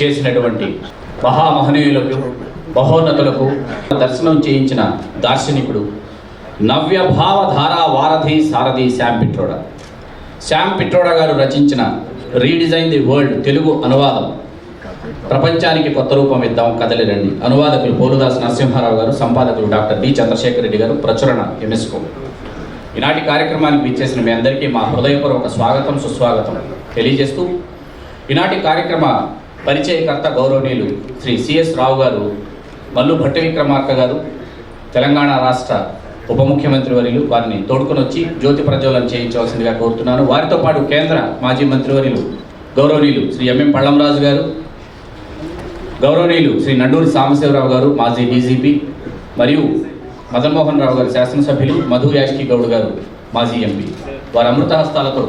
చేసినటువంటి మహామహనీయులకు మహోన్నతులకు దర్శనం చేయించిన దార్శనికుడు, నవ్య భావధారా వారధి సారథి శ్యామ్ పిట్రోడా. శ్యామ్ పిట్రోడా గారు రచించిన రీడిజైన్ ది వరల్డ్ తెలుగు అనువాదం ప్రపంచానికి కొత్త రూపం ఇద్దాం కదలి రండి. అనువాదకులు పోలుదాస్ నరసింహారావు గారు, సంపాదకులు డాక్టర్ డి చంద్రశేఖర్ రెడ్డి గారు, ప్రచురణ యునెస్కో. ఈనాటి కార్యక్రమానికి విచ్చేసిన మీ అందరికీ మా హృదయపూర్వక స్వాగతం సుస్వాగతం తెలియజేస్తూ, ఈనాటి కార్యక్రమ పరిచయకర్త గౌరవనీయులు శ్రీ సిఎస్ రావు గారు, మల్లు భట్టి విక్రమార్క గారు, తెలంగాణ రాష్ట్ర ఉప ముఖ్యమంత్రి వర్యులు, వారిని తోడుకొని వచ్చి జ్యోతి ప్రజ్వలన చేయించవలసిందిగా కోరుతున్నాను. వారితో పాటు కేంద్ర మాజీ మంత్రివర్యులు గౌరవనీయులు శ్రీ ఎంఎం పళ్ళంరాజు గారు, గౌరవనీయులు శ్రీ నండూరి సాంబశివరావు గారు, మాజీ డీజీపీ, మరియు మదన్ మోహన్ రావు గారు శాసనసభ్యులు, మధు యాష్కి గౌడ్ గారు మాజీ ఎంపీ. వారి అమృత హస్తాలతో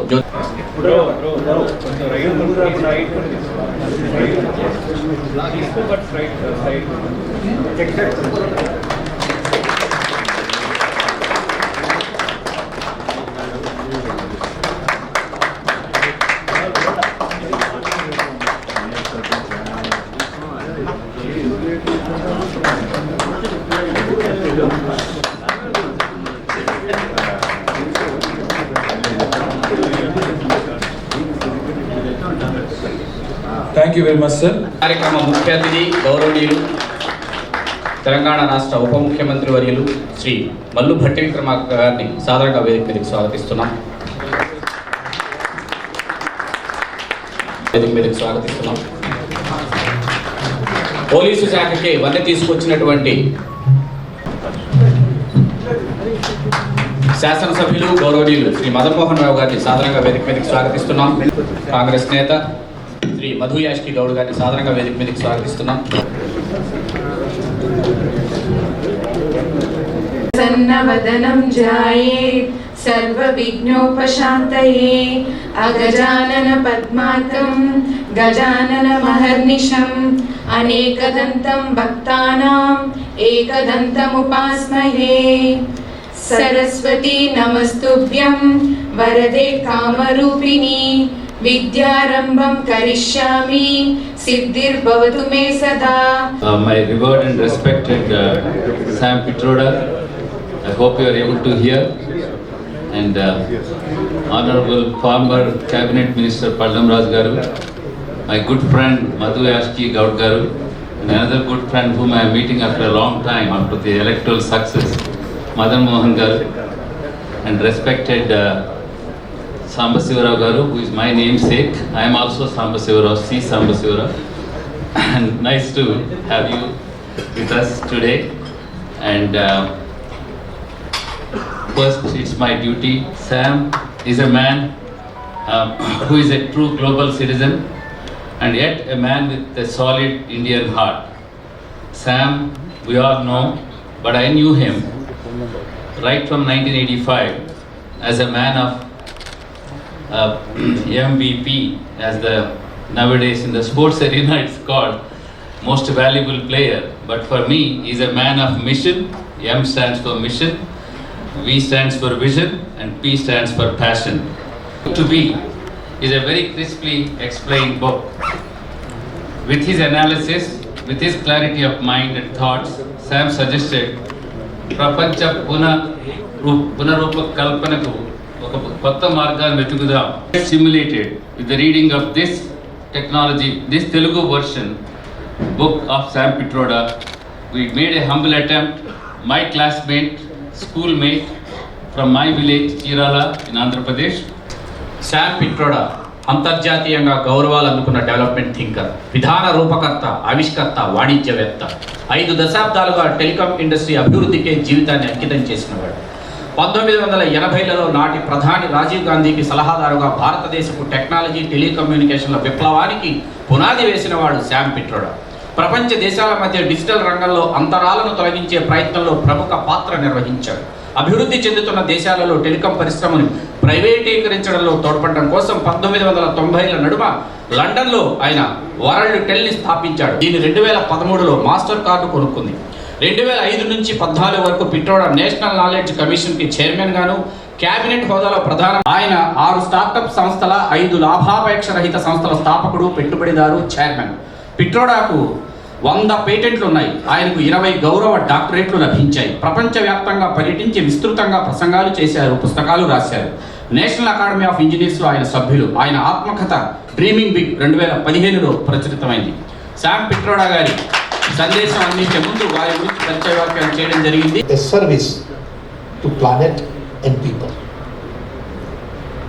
thank you very much sir. కార్యక్రమ ముఖ్య అతిథి గౌరవనీయులు తెలంగాణ రాష్ట్ర ఉప ముఖ్యమంత్రి వర్యులు శ్రీ మల్లు భట్టి విక్రమార్క గారిని సాధారణ వేదిక మీదకి స్వాగతిస్తున్నాం. పోలీసు శాఖకి వన్నె తీసుకొచ్చినటువంటి శాసనసభ్యులు గౌరవనీయులు శ్రీ మదన్ మోహన్ రావు గారిని సాధారణంగా వేదిక మీదకి స్వాగతిస్తున్నాం. కాంగ్రెస్ నేత శ్రీ మధు యాష్కి గౌడ్ గారిని సాధారణంగా వేదిక మీదకి స్వాగతిస్తున్నాం. సన్నవదనం ధ్యాయేత్ సర్వ విఘ్నోపశాంతయే అగజానన పద్మార్కం గజానన మహర్నిశం అనేకదంతం భక్తానాం ఏకదంతముపాస్మహే. సరస్వతీ నమస్తుభ్యం వరదే కామరూపిణి విద్యారంభం కరిష్యామి సిద్ధిర్భవతు మే సదా. My revered and respected Sam Pitroda, I hope you are able to hear, and Honorable former Cabinet Minister Pallamraj Garu, my good friend Madhu Yashki Gaud Garu, and another good friend whom I am meeting after a long time after the electoral success, Madan Mohan Garu, and respected Sambasivara Garu, who is my namesake. I am also Sambasivara, C. Sambasivara. And nice to have you with us today. And first, it's my duty. Sam is a man who is a true global citizen and yet a man with a solid Indian heart. Sam, we all know, but I knew him right from 1985 as a man of MVP, as the nowadays in the sports arena it's called most valuable player. But for me, he's a man of mission. M stands for mission, V stands for vision, and P stands for passion. To be is a very crisply explained book. With his analysis, with his clarity of mind and thoughts, Sam suggested Prapancha Punarupa Kalpanaku కొత్త మార్గాన్ని వెతుకుదాం. Stimulated with the reading of this technology, this Telugu version book of Sam Pitroda, we made a humble attempt. My classmate, schoolmate from my village Chirala in Andhra Pradesh. Shyam Pitroda అంతర్జాతీయంగా గౌరవాలు అందుకున్న development thinker, విధాన రూపకర్త, ఆవిష్కర్త, వాణిజ్యవేత్త. 5 దశాబ్దాలుగా telecom industry అభివృద్ధికే జీవితాన్ని అంకితం చేసినవాడు. 1980లలో నాటి ప్రధాని రాజీవ్ గాంధీకి సలహాదారుగా భారతదేశపు టెక్నాలజీ టెలికమ్యూనికేషన్ల విప్లవానికి పునాది వేసినవాడు శ్యామ్ పిట్రోడా. ప్రపంచ దేశాల మధ్య డిజిటల్ రంగంలో అంతరాలను తొలగించే ప్రయత్నంలో ప్రముఖ పాత్ర నిర్వహించాడు. అభివృద్ధి చెందుతున్న దేశాలలో టెలికాం పరిశ్రమను ప్రైవేటీకరించడంలో తోడ్పడడం కోసం 1990ల నడుమ లండన్లో ఆయన వరల్డ్ టెల్ని స్థాపించాడు. దీన్ని 2013లో మాస్టర్ కార్డు కొనుక్కుంది. 2005 నుంచి 14 వరకు పిట్రోడా నేషనల్ నాలెడ్జ్ కమిషన్కి చైర్మన్ గాను, క్యాబినెట్ హోదాలో ప్రధాన. ఆయన 6 స్టార్టప్ సంస్థల, 5 లాభాపేక్ష రహిత సంస్థల స్థాపకుడు, పెట్టుబడిదారు, చైర్మన్. పిట్రోడాకు 100 పేటెంట్లు ఉన్నాయి. ఆయనకు 20 గౌరవ డాక్టరేట్లు లభించాయి. ప్రపంచవ్యాప్తంగా పర్యటించి విస్తృతంగా ప్రసంగాలు చేశారు, పుస్తకాలు రాశారు. నేషనల్ అకాడమీ ఆఫ్ ఇంజనీర్స్లో ఆయన సభ్యులు. ఆయన ఆత్మకథ డ్రీమింగ్ బిగ్ 2015లో ప్రచురితమైంది. శామ్ పిట్రోడా గారి సందేశం అందించే ముందు వారి గురించి పరిచయ వ్యాఖ్యానం చేయడం జరిగింది. A service to planet and people.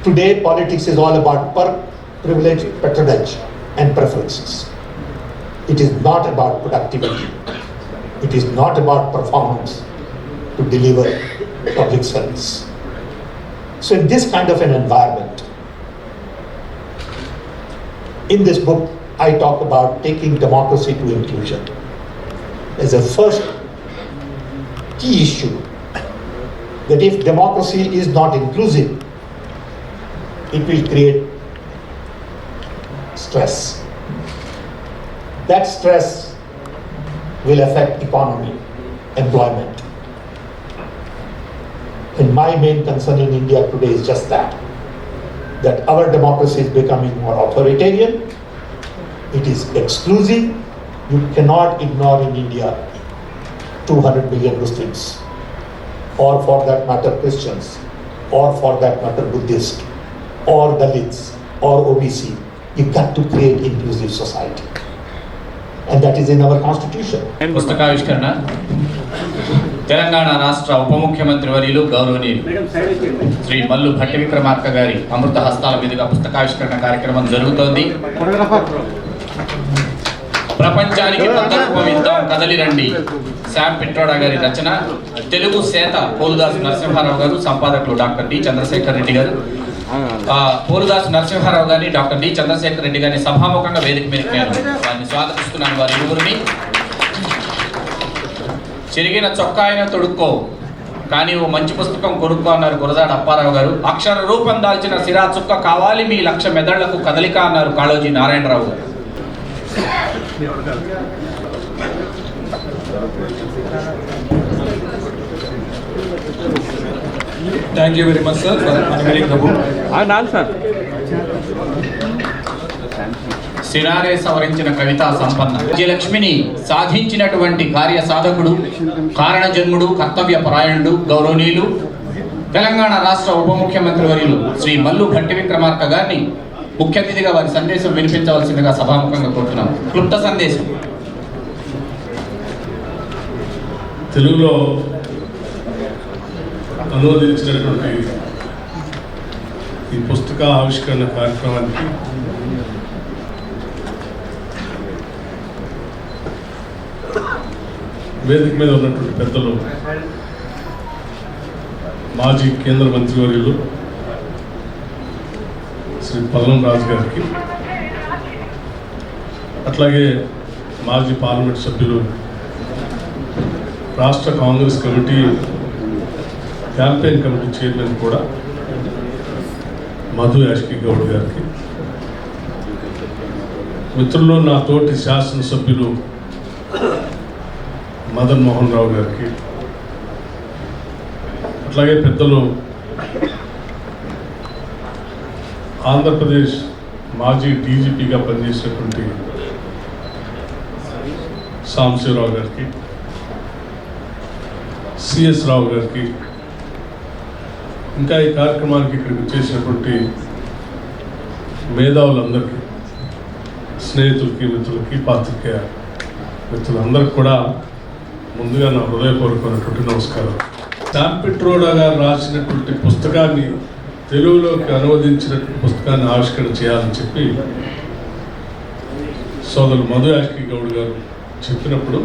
Today, politics is all about privilege, patronage, and preferences. It is not about productivity. It is not about performance to deliver public service. So, in this kind of an environment, in this book, I talk about taking democracy to inclusion as a first key issue. That if democracy is not inclusive, it will create stress. That stress will affect economy, employment. And my main concern in India today is just that our democracy is becoming more authoritarian, it is exclusive. You cannot ignore in India 200 million Muslims, or for that matter Christians, or for that matter Buddhists, or Dalits, or OBC. You got to create inclusive society. And that is in our constitution. పుస్తకావిష్కరణ తెలంగాణ రాష్ట్ర ఉప ముఖ్యమంత్రి వర్యులు గౌరవనీయులు శ్రీ మల్లు భట్టి విక్రమార్క గారి అమృత హస్తాల మీదుగా పుస్తకావిష్కరణ కార్యక్రమం జరుగుతోంది. ప్రపంచానికి కొత్త రూపం ఇద్దాం కదలి రండి. శామ్ పిట్రోడా గారి రచన. తెలుగు సేత పోలుదాసు నరసింహారావు గారు, సంపాదకులు డాక్టర్ డి చంద్రశేఖర్ రెడ్డి గారు. పోలుదాసు నరసింహారావు గారిని, డాక్టర్ డి చంద్రశేఖర్ రెడ్డి గారిని సభాముఖంగా వేదిక మీదకి నేను వారిని స్వాగతిస్తున్నాను. వారి ఇరువురిని. చెరిగిన చొక్కా అయినా తొడుక్కో కానీ ఓ మంచి పుస్తకం కొనుక్కో అన్నారు గురజాడ అప్పారావు గారు. అక్షర రూపం దాల్చిన సిరా చుక్క కావాలి మీ లక్ష మెదళ్లకు కదలిక అన్నారు కాళోజీ నారాయణరావు గారు. Thank you very much, sir, for unveiling the book. సిరారే సవరించిన కవితా సంపన్న విజయలక్ష్మిని సాధించినటువంటి కార్య సాధకుడు, కారణ జన్ముడు, కర్తవ్య పరాయణుడు, గౌరవనీయులు తెలంగాణ రాష్ట్ర ఉప ముఖ్యమంత్రి వర్యులు శ్రీ మల్లు భట్టి విక్రమార్క గారిని ముఖ్య అతిథిగా వారి సందేశం వినిపించవలసిందిగా సభాముఖంగా కోరుతున్నాం. క్లుప్త సందేశం. తెలుగులో అనువదించినటువంటి ఈ పుస్తక ఆవిష్కరణ కార్యక్రమానికి వేదిక మీద ఉన్నటువంటి పెద్దలు, మాజీ కేంద్ర మంత్రివర్యులు శ్రీ పల్లం రాజు గారికి, అట్లాగే మాజీ పార్లమెంట్ సభ్యులు, రాష్ట్ర Congress committee campaign committee chairman కూడా మధు యాష్కి గౌడ్ గారికి, మిత్రులు నా తోటి శాసనసభ్యులు మదన్ మోహన్ రావు గారికి, అట్లాగే పెద్దలు ఆంధ్రప్రదేశ్ మాజీ డీజీపీగా పనిచేసినటువంటి సాంబశివరావు గారికి, సిఎస్ రావు గారికి, ఇంకా ఈ కార్యక్రమానికి ఇక్కడికి వచ్చేసినటువంటి మేధావులందరికీ, స్నేహితులకి, మిత్రులకి, పాత్రికేయ మిత్రులందరికీ కూడా ముందుగా నా హృదయపూర్వకమైనటువంటి నమస్కారం. శామ్ పిట్రోడా గారు రాసినటువంటి పుస్తకాన్ని తెలుగులోకి అనువదించినటువంటి పుస్తకాన్ని ఆవిష్కరణ చేయాలని చెప్పి సోదరులు మధు యాష్కి గౌడ్ గారు చెప్పినప్పుడు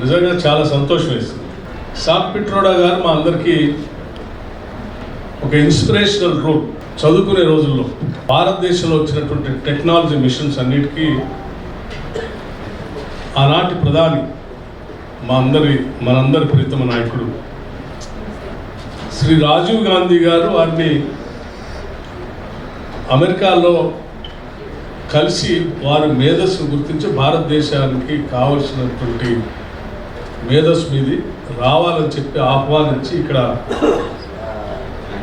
నిజంగా చాలా సంతోషం వేసింది. శామ్ పిట్రోడా గారు మా అందరికీ ఒక ఇన్స్పిరేషనల్ రోల్. చదువుకునే రోజుల్లో భారతదేశంలో వచ్చినటువంటి టెక్నాలజీ మిషన్స్ అన్నిటికీ ఆనాటి ప్రధాని మనందరి ప్రీతమ నాయకుడు శ్రీ రాజీవ్ గాంధీ గారు వారిని అమెరికాలో కలిసి వారి మేధస్సును గుర్తించి భారతదేశానికి కావలసినటువంటి మేధస్సు మీది రావాలని చెప్పి ఆహ్వానించి ఇక్కడ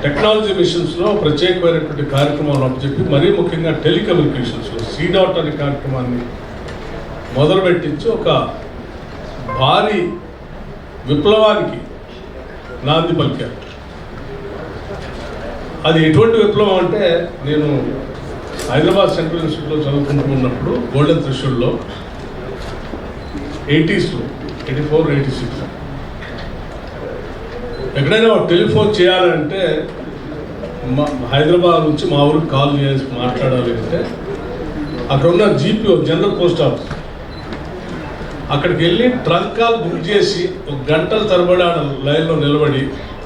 టెక్నాలజీ మిషన్స్లో ప్రత్యేకమైనటువంటి కార్యక్రమాలు చెప్పి మరీ ముఖ్యంగా టెలికమ్యూనికేషన్స్లో సీడాట్ అనే కార్యక్రమాన్ని మొదలుపెట్టించి ఒక భారీ విప్లవానికి నాంది పలికారు. అది ఎటువంటి విప్లవం అంటే, నేను హైదరాబాద్ సెంట్రల్ ఇన్స్టిట్యూట్లో చదువుకుంటూ ఉన్నప్పుడు గోల్డెన్ త్రిశూల్లో 80s, 84, 86 ఎక్కడైనా ఒక టెలిఫోన్ చేయాలంటే హైదరాబాద్ నుంచి మా ఊరికి కాల్ చేసి మాట్లాడాలి అంటే అక్కడ ఉన్న జీపీఓ, జనరల్ పోస్ట్ ఆఫీస్, అక్కడికి వెళ్ళి ట్రంక్ కాల్ బుక్ చేసి ఒక గంటల తరబడి ఆ లైన్లో నిలబడి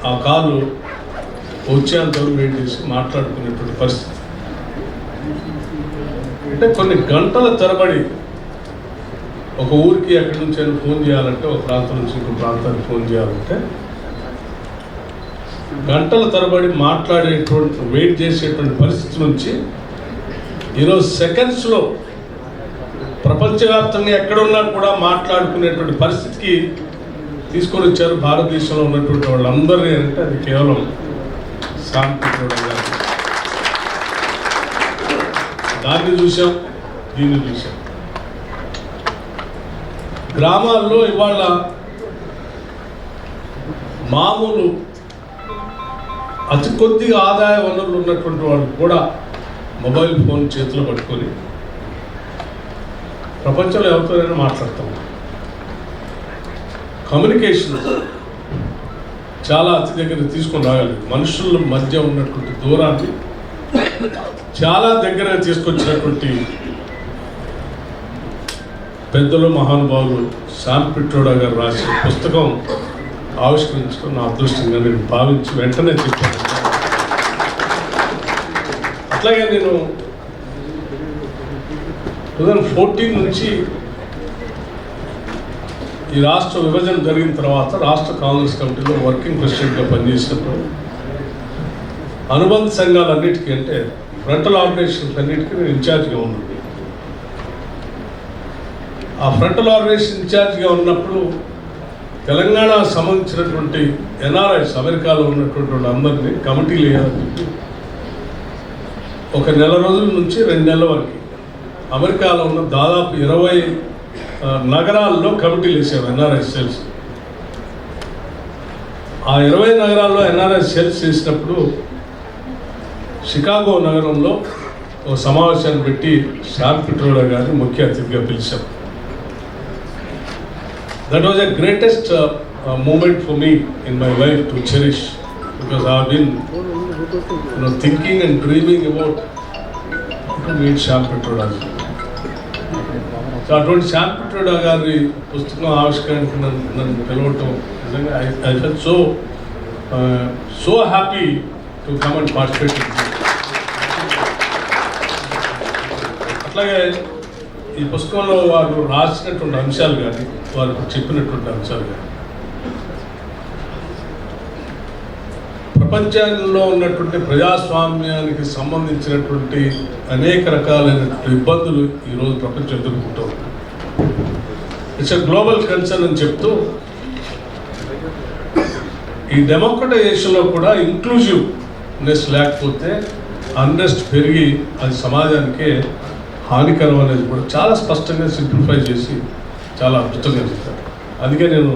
ఆ కాలు వచ్చేంత వెయిట్ చేసి మాట్లాడుకునేటువంటి పరిస్థితి. అంటే కొన్ని గంటల తరబడి ఒక ఊరికి ఎక్కడి నుంచి అయినా ఫోన్ చేయాలంటే, ఒక ప్రాంతం నుంచి ఇంకో ప్రాంతానికి ఫోన్ చేయాలంటే గంటల తరబడి మాట్లాడేటువంటి వెయిట్ చేసేటువంటి పరిస్థితి నుంచి ఈరోజు సెకండ్స్లో ప్రపంచవ్యాప్తంగా ఎక్కడున్నా కూడా మాట్లాడుకునేటువంటి పరిస్థితికి తీసుకొని వచ్చారు భారతదేశంలో ఉన్నటువంటి వాళ్ళందరినీ. అంటే అది కేవలం సామ్ పిట్రోడా గారు. దాన్ని చూసాం, దీన్ని చూసాం. గ్రామాల్లో ఇవాళ మామూలు అతి కొద్దిగా ఆదాయ వనరులు ఉన్నటువంటి వాళ్ళు కూడా మొబైల్ ఫోన్ చేతిలో పట్టుకొని ప్రపంచంలో ఎవరితోనైనా మాట్లాడతాం. కమ్యూనికేషన్ చాలా అతి దగ్గర తీసుకొని రాగలి. మనుషుల మధ్య ఉన్నటువంటి దూరాన్ని చాలా దగ్గర తీసుకొచ్చినటువంటి పెద్దలు, మహానుభావులు సామ్ పిట్రోడా గారు రాసిన పుస్తకం ఆవిష్కరించడం నా అదృష్టంగా నేను భావించి వెంటనే చెప్పాను. అట్లాగే నేను 2014 నుంచి ఈ రాష్ట్ర విభజన జరిగిన తర్వాత రాష్ట్ర కాంగ్రెస్ కమిటీలో వర్కింగ్ ప్రెసిడెంట్గా పనిచేసినప్పుడు అనుబంధ సంఘాలన్నిటికీ, అంటే ఫ్రంటల్ ఆర్గనైజేషన్స్ అన్నిటికీ నేను ఇన్ఛార్జ్గా ఉన్నాను. ఆ ఫ్రంటల్ ఆర్గనైజేషన్ ఇన్ఛార్జ్గా ఉన్నప్పుడు తెలంగాణ సంబంధించినటువంటి ఎన్ఆర్ఐస్, అమెరికాలో ఉన్నటువంటి వాళ్ళందరినీ కమిటీలు వేయాలని చెప్పి ఒక నెల రోజుల నుంచి 2 నెలల వరకు అమెరికాలో ఉన్న దాదాపు 20 నగరాల్లో కమిటీలు వేసారు ఎన్ఆర్ఐ సెల్స్. ఆ 20 నగరాల్లో ఎన్ఆర్ఐ సెల్స్ చేసినప్పుడు షికాగో నగరంలో ఒక సమావేశాన్ని పెట్టి సామ్ పిట్రోడా గారిని ముఖ్య అతిథిగా పిలిచాం. That was the greatest moment for me in my life to cherish, because I have been thinking and dreaming about to meet Sam Pitroda. So అటువంటి సామ్ పిట్రోడా గారి పుస్తకం ఆవిష్కరణకి నన్ను పిలవటం నిజంగా I felt so happy to come and participate in this. అట్లాగే ఈ పుస్తకంలో వారు రాసినటువంటి అంశాలు కానీ, వారు చెప్పినటువంటి అంశాలు కానీ, ప్రపంచంలో ఉన్నటువంటి ప్రజాస్వామ్యానికి సంబంధించినటువంటి అనేక రకాలైనటువంటి ఇబ్బందులు ఈరోజు ప్రపంచం ఎదుర్కొంటాం. ఇట్స్ ఎ గ్లోబల్ కన్సర్న్ అని చెప్తూ, ఈ డెమోక్రటైజేషన్లో కూడా ఇంక్లూజివ్నెస్ లేకపోతే అన్రెస్ట్ పెరిగి అది సమాజానికే హానికరం అనేది కూడా చాలా స్పష్టంగా సింప్లిఫై చేసి చాలా అద్భుతంగా చెప్తారు. అందుకే నేను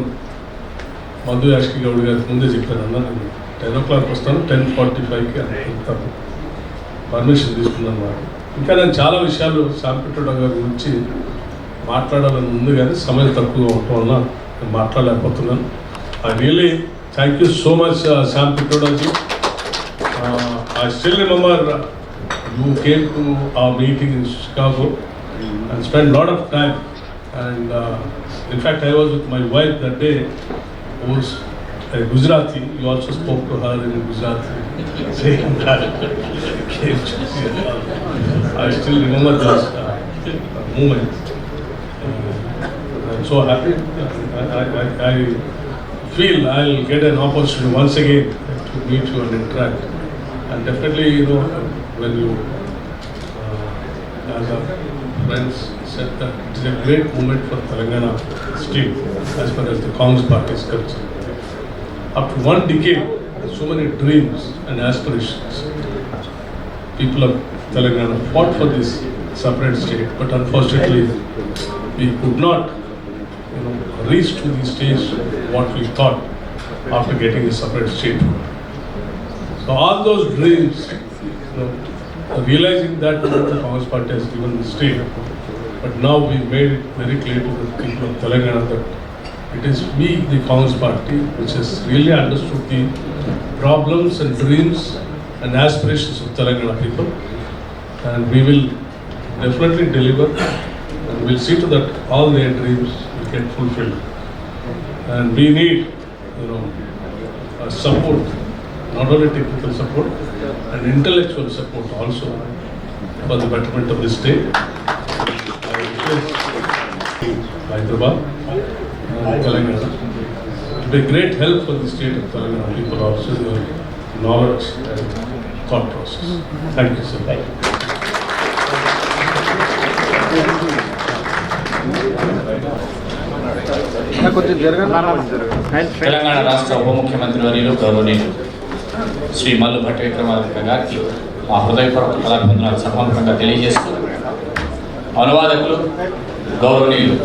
మధు యాష్కి గౌడ్ గారికి ముందే చెప్పాను, అన్న నేను 10 o'clock వస్తాను, 10:45కి వెళ్తాను, పర్మిషన్ తీసుకున్నాను వారు. ఇంకా నేను చాలా విషయాలు సామ్ పిట్రోడా గారి గురించి మాట్లాడాలని ఉంది, కానీ సమయం తక్కువగా ఉండటం వల్ల నేను మాట్లాడలేకపోతున్నాను. I really thank you so much Sam పిట్రోడాజీ. I still remember you came to our meeting in Chicago and spent a lot of time, and in fact I was with my wife that day, who was a Gujarati. You also spoke to her in Gujarati, saying that I still remember this moment. I'm so happy. I feel I'll get an opportunity once again to meet you and interact, and definitely, when you as our friends said that it is a great moment for Telangana state as far as the Congress party is concerned. Up to 1 decade, so many dreams and aspirations. People of Telangana fought for this separate state, but unfortunately we could not reach to the stage what we thought after getting a separate statehood. So all those dreams, realizing that the Congress Party has given the state, but now we made it very clear to the people of Telangana that it is we, the Congress Party, which has really understood the problems and dreams and aspirations of Telangana people, and we will definitely deliver, and we'll see to that all their dreams will get fulfilled. And we need, support, not only technical support, and intellectual support also for the betterment of this state. Hyderabad and Telangana. It will be a great help for the state of Telangana people also, your knowledge and thought process. Thank you, sir. Thank you. Telangana రాష్ట్ర ఉప ముఖ్యమంత్రి వర్యులు గౌరవనీయులు శ్రీ మల్లు భట్టి విక్రమార్క గారికి మా హృదయపూర్వక కళాభివందనాలు సభాముఖంగా తెలియజేస్తూ అనువాదకులు గౌరవనీయులు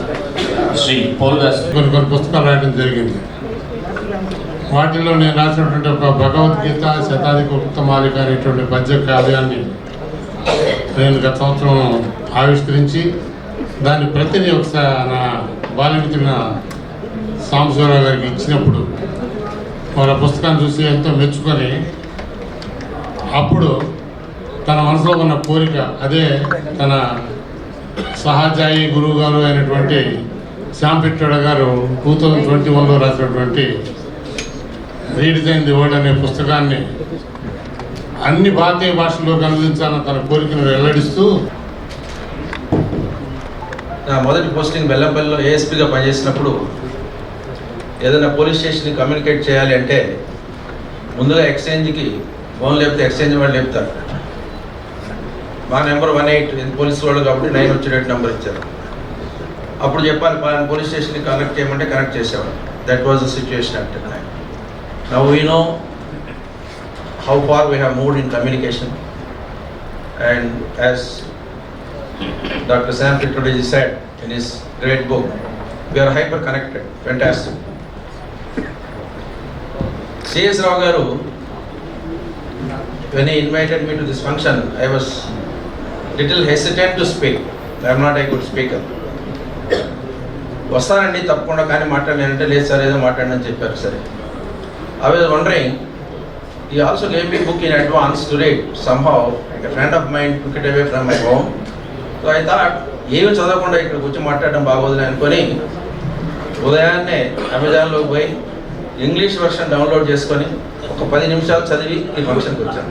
శ్రీ పోల్దాస్ కొన్ని పుస్తకాలు రాయడం జరిగింది. వాటిలో నేను రాసినటువంటి ఒక భగవద్గీత శతాధిక ఉత్తమాలిక అనేటువంటి పద్య కావ్యాన్ని నేను గత సంవత్సరం ఆవిష్కరించి దాని ప్రతిని ఒకసారి నా బాలమిత్రున సాంబశివరావు గారికి ఇచ్చినప్పుడు వారు ఆ పుస్తకాన్ని చూసి ఎంతో మెచ్చుకొని అప్పుడు తన మనసులో ఉన్న కోరిక అదే తన సహజాయి గురువు గారు అయినటువంటి శ్యామ్ పిట్రోడా గారు 2021లో రాసినటువంటి రీడిజైన్ ది వరల్డ్ అనే పుస్తకాన్ని అన్ని భారతీయ భాషల్లోకి అనువదించాలని తన కోరికను వెల్లడిస్తూ నా మొదటి పోస్టింగ్ బెల్లంపల్లిలో ఏఎస్పీగా పనిచేసినప్పుడు ఏదైనా పోలీస్ స్టేషన్కి కమ్యూనికేట్ చేయాలి అంటే ముందుగా ఎక్స్చేంజ్కి ఫోన్ లేపితే ఎక్స్చేంజ్ వాళ్ళు లేపుతారు. మా నెంబర్ 18 పోలీసు వాళ్ళు కాబట్టి 9 వచ్చేటట్టు నెంబర్ ఇచ్చారు. అప్పుడు చెప్పాలి పోలీస్ స్టేషన్కి కనెక్ట్ చేయమంటే కనెక్ట్ చేసేవాడు. That was the situation at that time. Now we know how far we have moved in communication and as Dr. Sam Pitrodaji said in his great book, we are hyper connected. Fantastic. C.S. Rao garu, when he invited me to this function, I was little hesitant to speak. I am not a good speaker. వస్తానండి తప్పకుండా కానీ మాట్లాడానంటే లేదు sir ఏదో మాట్లాడని చెప్పారు. సరే, I was wondering, he also gave me a book in advance to read. Somehow, a friend of mine took it away from my home. So I thought ఏమి చదవకుండా ఇక్కడ కూర్చొని మాట్లాడడం బాగోదులే అనుకొని ఉదయాన్నే అమెజాన్లోకి పోయి ఇంగ్లీష్ వర్షన్ డౌన్లోడ్ చేసుకొని ఒక 10 నిమిషాలు చదివి ఈ ఫంక్షన్కి వచ్చాను.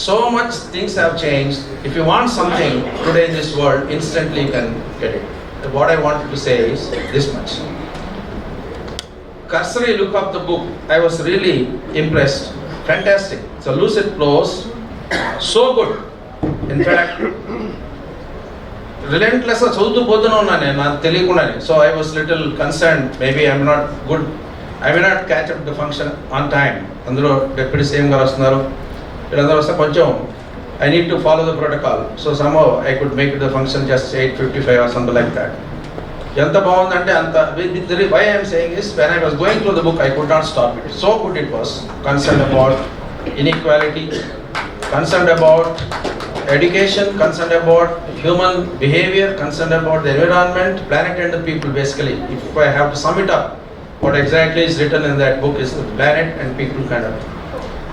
So much things have changed. If you want something today in this world instantly you can get it. What I wanted to say is this much. Cursory look of the book, I was really impressed. Fantastic. It's a lucid prose. So good. In fact, relentlessly చదువుతూ పోతూనే ఉన్నాను నేను నాకు తెలియకుండానే. So I was little concern, maybe I'm not good, I may not catch up the function on time. అందులో deputy CM గారు వస్తున్నారు, వీళ్ళందరూ వస్తే కొంచెం I need to follow the protocol. So somehow I could make the function just 8:55 or something like that. ఎంత బాగుందంటే అంత. Why I'm saying is when I was going through the book I could not stop it. So good it was. Concern about inequality, concerned about education, concerned about human behavior, concerned about the environment, planet and the people basically. If I have to sum it up, what exactly is written in that book is the planet and people kind of.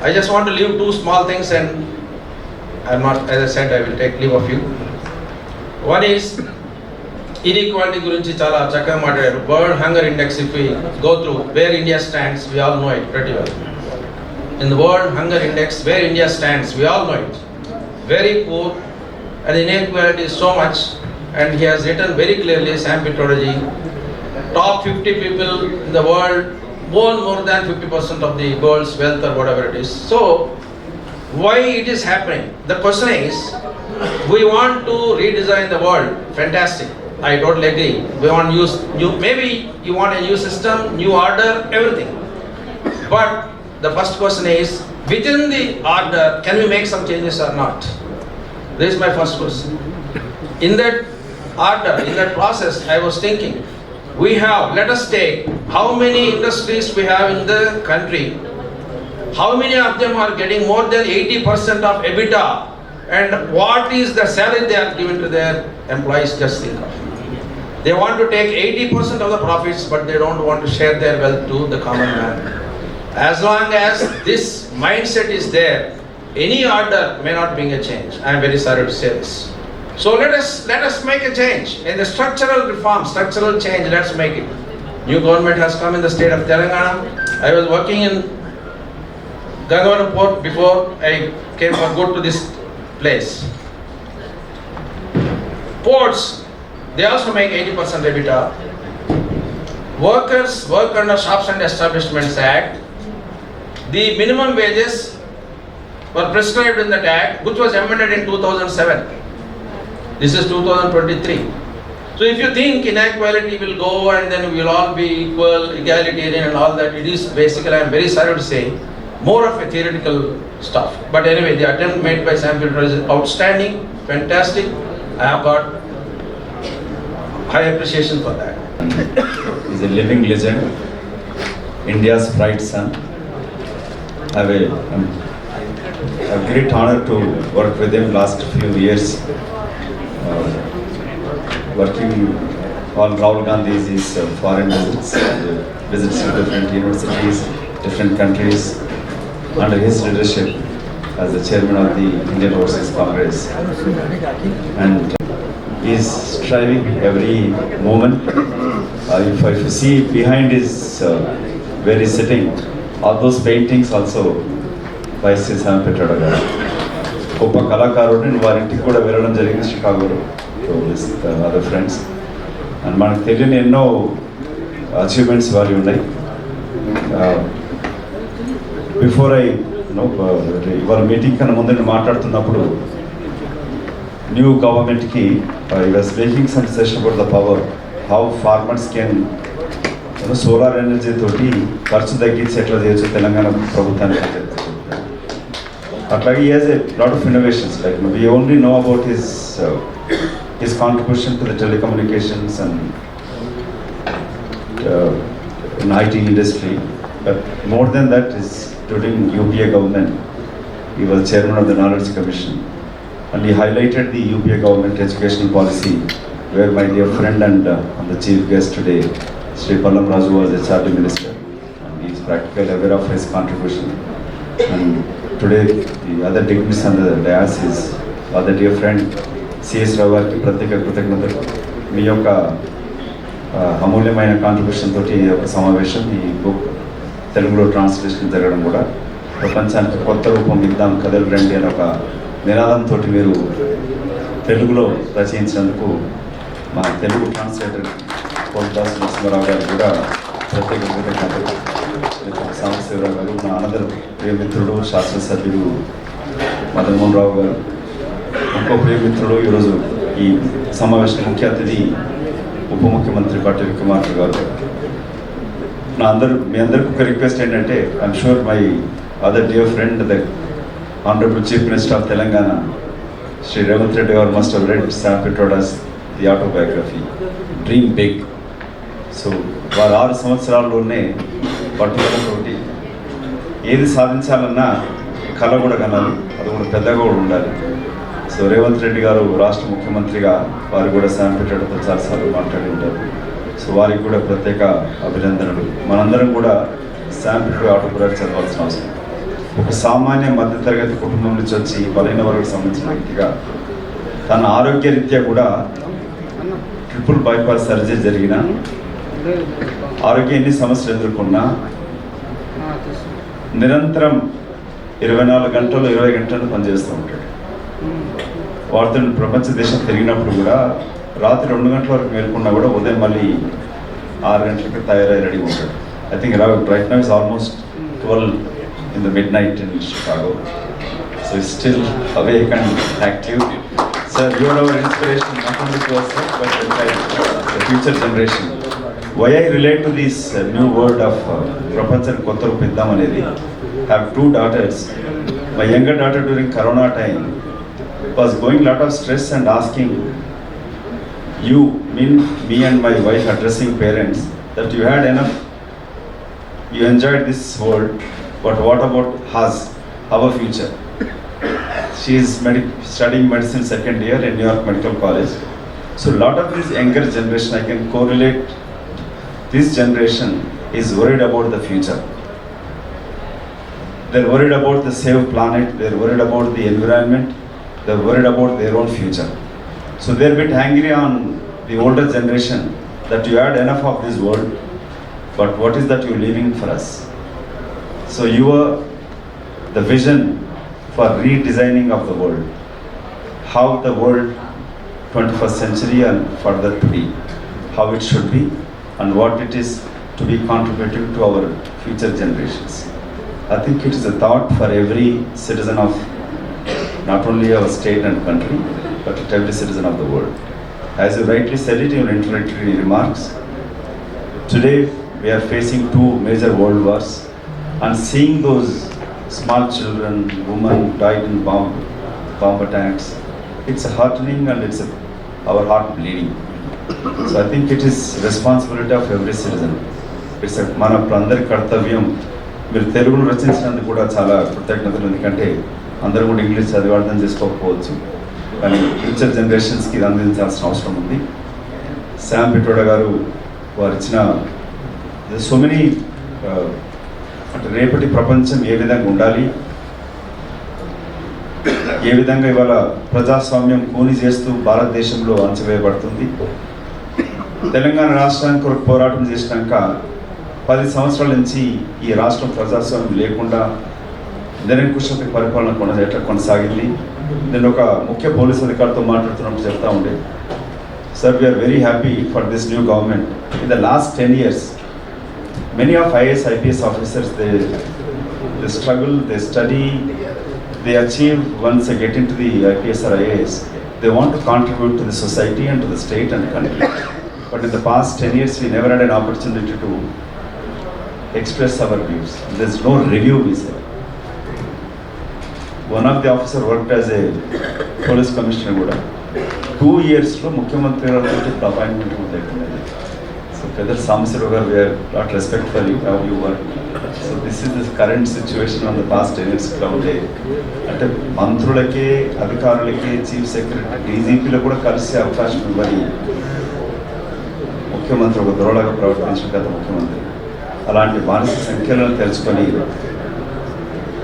I just want to leave 2 small things and I'm not, as I said, I will take leave of you. One is inequality gurinchi chala chakkaga maatadaru. World Hunger Index, if we go through where India stands, we all know it pretty well. In the World Hunger Index, where India stands, we all know it. Very poor, and inequality is so much. And he has written very clearly, Sam Pitrodaji, top 50 people in the world own more than 50% of the world's wealth or whatever it is. So, why it is happening? The question is, we want to redesign the world. Fantastic. I totally agree. We want to use new, maybe you want a new system, new order, everything. But the first question is, within the order, can we make some changes or not? This is my first question. In that order, in that process, I was thinking, let us take how many industries we have in the country, how many of them are getting more than 80% of EBITDA, and what is the salary they are giving to their employees, just think of. They want to take 80% of the profits, but they don't want to share their wealth to the common man. As long as this mindset is there, any order may not bring a change. I am very sorry to say this. So let us make a change in the structural reform, structural change. Let's make it. New government has come in the state of Telangana. I was working in Gangavaram Port before I go to this place. Ports, they also make 80% EBITDA. Workers work under Shops and Establishments Act. The minimum wages were prescribed in that act, which was amended in 2007. This is 2023. So if you think inequality will go and then we will all be equal, egalitarian and all that, it is basically, I am very sorry to say, more of a theoretical stuff. But anyway, the attempt made by Sam Pitroda is outstanding, fantastic. I have got high appreciation for that. He's a living legend, India's bright son. I have a great honor to work with him last few years. Working on Rahul Gandhi's foreign visits to different universities, different countries, under his leadership as the chairman of the Indian Overseas Congress. And he is striving every moment. If you see behind his, where he's sitting, all those paintings also by Sri Sam Pitroda garu. గొప్ప కళాకారుడిని వారి ఇంటికి కూడా వెళ్ళడం జరిగింది షికాగోలో with other friends. And మనకు తెలియని ఎన్నో achievements వారి ఉన్నాయి. బిఫోర్ ఇవాళ మీటింగ్ కన్నా ముందు నేను మాట్లాడుతున్నప్పుడు న్యూ గవర్నమెంట్కి I was making some session about the power how farmers can solar energy తోటి ఖర్చు తగ్గించి ఎట్లా చేయొచ్చు తెలంగాణ ప్రభుత్వానికి. Atlagi has a lot of innovations. Like we only know about his contribution to the telecommunications and in IT industry. But more than that is during UPA government, he was chairman of the Knowledge Commission, and he highlighted the UPA government educational policy, where my dear friend and the chief guest today, Sri Pallam Raju, was a HRD minister, and he is practically aware of his contribution. And today the other dignitaries on the dais is other dear friend C.S. Rao గారికి ప్రత్యేక కృతజ్ఞతలు. మీ యొక్క అమూల్యమైన contribution తోటి ఈ యొక్క సమావేశం, ఈ బుక్ తెలుగులో ట్రాన్స్లేషన్ జరగడం కూడా ప్రపంచానికి కొత్త రూపం ఇద్దాం కథలు రండి అనే ఒక నినాదంతో మీరు తెలుగులో రచయించినందుకు మా తెలుగు ట్రాన్స్లేటర్ కోల్దాస్ నరసింహారావు గారు కూడా ప్రత్యేక కృతజ్ఞతలు. సాంబశివరావు గారు, నా అనంతరం ప్రియమిత్రుడు శాస్త్రసభ్యుడు మదన్ మోహన్ రావు గారు, ఇంకో ప్రియమిత్రుడు, ఈరోజు ఈ సమావేశం ముఖ్య అతిథి ఉప ముఖ్యమంత్రి పాటిల్ కుమార్ గారు. మీ అందరికి ఒక రిక్వెస్ట్ ఏంటంటే, I'm sure my other dear friend the honourable chief minister of Telangana Shri Revanth Reddy గారు must have read Sam Pitroda's the autobiography dream big. So వారు 6 సంవత్సరాల్లోనే పట్టుదలతోటి ఏది సాధించాలన్నా కళ కూడా కనాలి, అది కూడా పెద్దగా కూడా ఉండాలి. సో రేవంత్ రెడ్డి గారు రాష్ట్ర ముఖ్యమంత్రిగా వారు కూడా సామ్ పిట్రోడాతో చాలాసార్లు మాట్లాడి ఉంటారు. సో వారికి కూడా ప్రత్యేక అభినందనలు. మనందరం కూడా సామ్ పిట్రోడా ఆటోగ్రాఫ్ చదవాల్సిన అవసరం. ఒక సామాన్య మధ్యతరగతి కుటుంబం నుంచి వచ్చి బలైన వర్గానికి సంబంధించిన వ్యక్తిగా తన ఆరోగ్యరీత్యా కూడా ట్రిపుల్ బైపాస్ సర్జరీ జరిగిన, ఆరోగ్య ఎన్ని సమస్యలు ఎదుర్కొన్నా నిరంతరం 24 గంటలు 20 గంటలు పనిచేస్తూ ఉంటాడు. వారితో ప్రపంచ దేశం తిరిగినప్పుడు కూడా రాత్రి 2 గంటల వరకు మేల్కొన్నా కూడా ఉదయం మళ్ళీ 6 గంటలకి తయారై రెడీ ఉంటాడు. I think right now is almost 12 in the midnight in Chicago. So he's still awake and active. Sir, you are our inspiration, not only to us, but the future generation. Why I relate to this new word of Prapanchan Kottaru Piddam anedi. I have 2 daughters. My younger daughter during Corona time, was going lot of stress and asking you, me and my wife addressing parents that you had enough, you enjoyed this world, but what about us, our future? She is studying medicine second year in New York Medical College. So lot of this younger generation, I can correlate, this generation is worried about the future. They're worried about the safe planet, they're worried about the environment, they're worried about their own future. So they're a bit angry on the older generation that you had enough of this world, but what is that you're leaving for us? So you are the vision for redesigning of the world. How the world 21st century and further to be, how it should be, and what it is to be contributing to our future generations. I think it is a thought for every citizen of not only our state and country, but every citizen of the world. As you rightly said it in your introductory remarks, today we are facing two major world wars, and seeing those small children, women died in bomb attacks, it's heartening and it's our heart bleeding. So I think it is responsibility of every citizen. It's a మన అందరి కర్తవ్యం. మీరు తెలుగును రచించినందుకు కూడా చాలా కృతజ్ఞతలు, ఎందుకంటే అందరూ కూడా ఇంగ్లీష్ చదివి అర్థం చేసుకోకపోవచ్చు, కానీ ఫ్యూచర్ జనరేషన్స్కి ఇది అందించాల్సిన అవసరం ఉంది. శామ్ పిట్రోడా గారు వారు ఇచ్చిన సో మెనీ, అంటే రేపటి ప్రపంచం ఏ విధంగా ఉండాలి, ఏ విధంగా ఇవాళ ప్రజాస్వామ్యం కూని చేస్తూ భారతదేశంలో అణచివేయబడుతుంది. తెలంగాణ రాష్ట్రానికి కొరకు పోరాటం చేసినాక 10 సంవత్సరాల నుంచి ఈ రాష్ట్రం ప్రజాస్వామ్యం లేకుండా నిరంకుశత పరిపాలన కొనసాగింది. నేను ఒక ముఖ్య పోలీస్ అధికారితో మాట్లాడుతున్నప్పుడు చెప్తా ఉండే, sir we are very happy for this new government. In the last 10 years many of IAS IPS officers they struggle, they study, they achieve. Once they get into the IPS or IAS, they want to contribute to the society and to the state and country. But in the past 10 years we never had an opportunity to express our views. There's no review, we say. One of the officer worked as a police commissioner kuda 2 years lo mukhyamantri garu appointment lekunde. So Pedar Samsiravu garu, we are lot respect for you, how you work. So this is the current situation on the past 10 years cloud. అంటే మంత్రులకే, అధికారులకే, chief secretary, డీజీపీలో కూడా కలిసే అవకాశం ఇవ్వాలి. ముఖ్యమంత్రి ఒక దొరలాగా ప్రవర్తించిన గత ముఖ్యమంత్రి అలాంటి మానసిక సంఖ్యలను తెలుసుకొని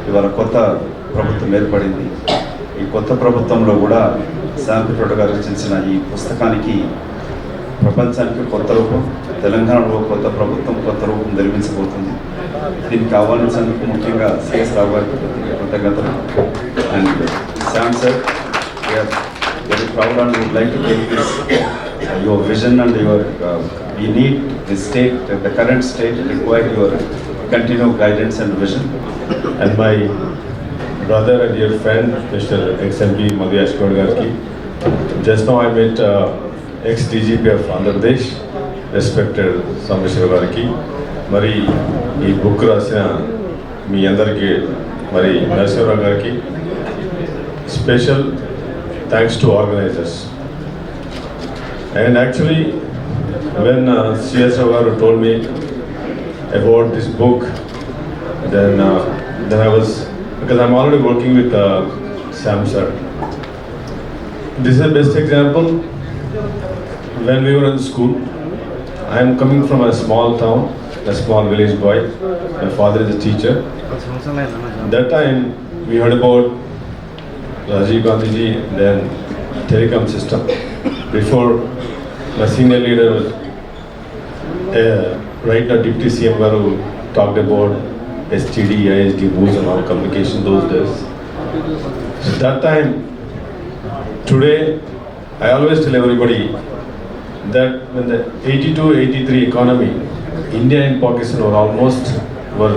ఇవాళ కొత్త ప్రభుత్వం ఏర్పడింది. ఈ కొత్త ప్రభుత్వంలో కూడా శామ్ పిట్రోడా గారు రచించిన ఈ పుస్తకానికి ప్రపంచానికి కొత్త రూపం, తెలంగాణలో కొత్త ప్రభుత్వం కొత్త రూపం నిర్మించబోతుంది. దీనికి ఆహ్వానించేందుకు ముఖ్యంగా సిఎస్ రావు గారికి కృతజ్ఞతలు. And Sam sir, we are very proud and would like to take this your vision and your we need the state, the current state require your continued guidance and vision. And my brother and dear friend, Mr. XMP Madhyash Gaurgarki. Just now I met ex-DGP of Andhra Pradesh, respected Sameshwar Garki. Mari ee book rasina మీ అందరికీ మరి నరసింహరావు గారికి special thanks to organisers. And actually when C.S. Ravaru told me about this book, then I was, because I'm already working with Sam sir. This is the best example. When we were in school, I am coming from a small town, a small village boy. My father is a teacher. That time we heard about Rajiv Gandhi ji, then telecom system. Before my senior leader, right now Deputy CM Garu talked about STD, ISD, moves and all communication those days. So that time, today, I always tell everybody that when the 82-83 economy, India and Pakistan were